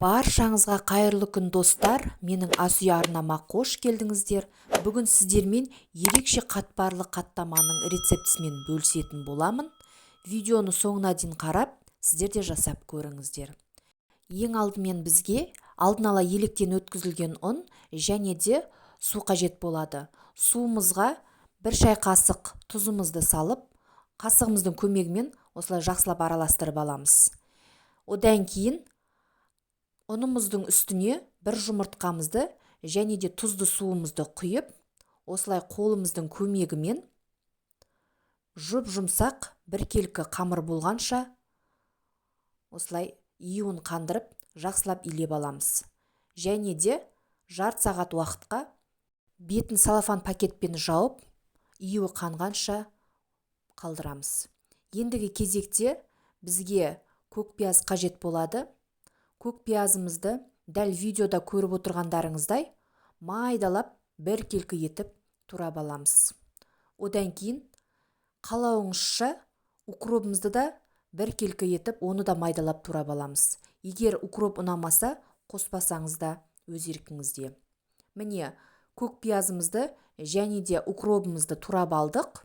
Баршаңызға қайырлы күн достар, менің ас үй арнама қош келдіңіздер. Бүгін сіздермен ерекше қатпарлы қаттаманың рецептісімен бөлісетін боламын. Видеоны соңына дейін қарап, сіздер де жасап көріңіздер. Ең алдымен бізге алдын ала електен өткізілген ұн және де су қажет болады. Суымызға 1 шай қасық тұзымызды салып, қасығымыздың көмегімен осылай жақсылап араластырып аламыз. Одан кейін ұнымыздың үстіне 1 жұмыртқамызды және де тұзды суымызды құйып, осылай қолымыздың көмегімен жұмсақ 1 келкі қамыр болғанша осылай июын қандырып, жақсылап илеп аламыз. Және де жарты сағат уақытқа бетін салафан пакетпен жауып, июі қанғанша қалдырамыз. Ендігі кезекте бізге көкпияз қажет болады. Көкпиязымызды дәл видеода көріп отырғандарыңыздай майдалап 1 келкі етіп турап аламыз. Одан кейін қалауыңызша укропымызды да 1 келкі етіп, оны да майдалап турап аламыз. Егер укроп ұнамаса, қоспасаңыз да өз еркіңізде. Міне, көкпиязымызды және де укропымызды турап алдық.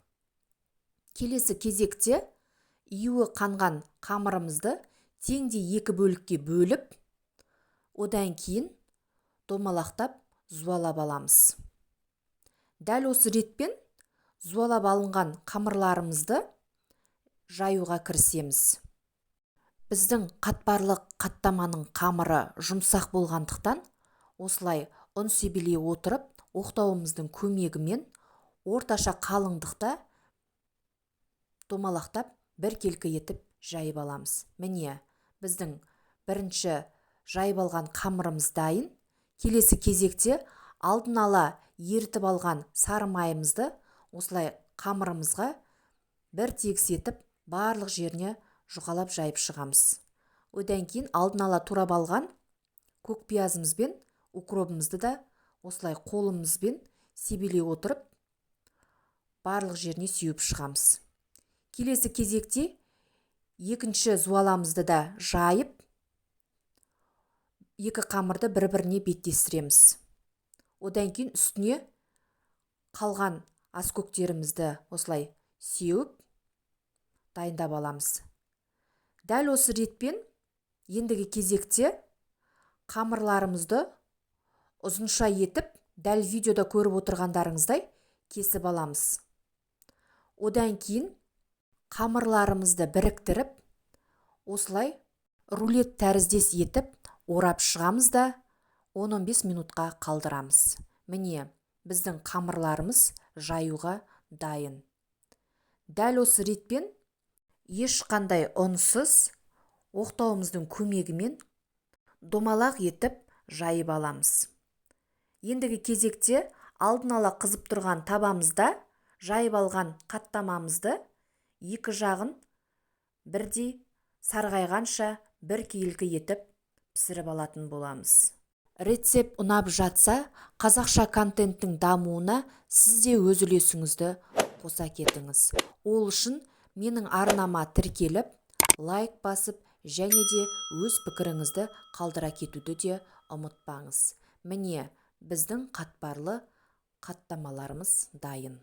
Келесі кезекте июі қанған қамырымызды теңдей 2 бөлікке бөліп, одан кейін домалақтап зуалап аламыз. Дәл осы ретпен зуалап алынған қамырларымызды жаюға кірісеміз. Біздің қатпарлы қаттаманың қамыры жұмсақ болғандықтан, осылай ұн себелей отырып, оқтауымыздың көмегімен орташа қалыңдықта домалақтап 1 келкі етіп жайып аламыз. Міне, біздің бірінші жайып алған қамырымыз дайын. Келесі кезекте алдын ала ерітіп алған сары майымызды осылай қамырымызға 1 тегіс етіп, барлық жеріне жұқалап жайып шығамыз. Одан кейін алдын ала турап алған көкпиязымыз бен укропымызды да осылай қолымызбен себелей отырып, барлық жеріне сеуіп шығамыз. Келесі кезекте екінші зуаламызды да жайып, 2 қамырды бір-біріне беттестіреміз. Одан кейін үстіне қалған аскөктерімізді осылай сеуіп, дайындап аламыз. Дәл осы ретпен ендігі кезекте қамырларымызды ұзынша етіп, дәл видеода көріп отырғандарыңыздай кесіп аламыз. Одан кейін қамырларымызды біріктіріп, осылай рулет тәріздес етіп орап шығамыз да 10-15 минутқа қалдырамыз. Міне, біздің қамырларымыз жаюға дайын. Дәл осы ретпен ешқандай ұнсыз оқтауымыздың көмегімен домалақ етіп жайып аламыз. Ендігі кезекте алдын ала қызып тұрған табамызда жайып алған қаттамамызды 2 жағын бірдей сарғайғанша 1 келкі етіп пісіріп алатын боламыз. Рецепт ұнап жатса, қазақша контенттің дамуына сіз де өз үлесіңізді қоса кетіңіз. Ол үшін менің арнама тіркеліп, лайк басып, және де өз пікіріңізді қалдыра кетуді де ұмытпаңыз. Міне, біздің қатпарлы қаттамаларымыз дайын.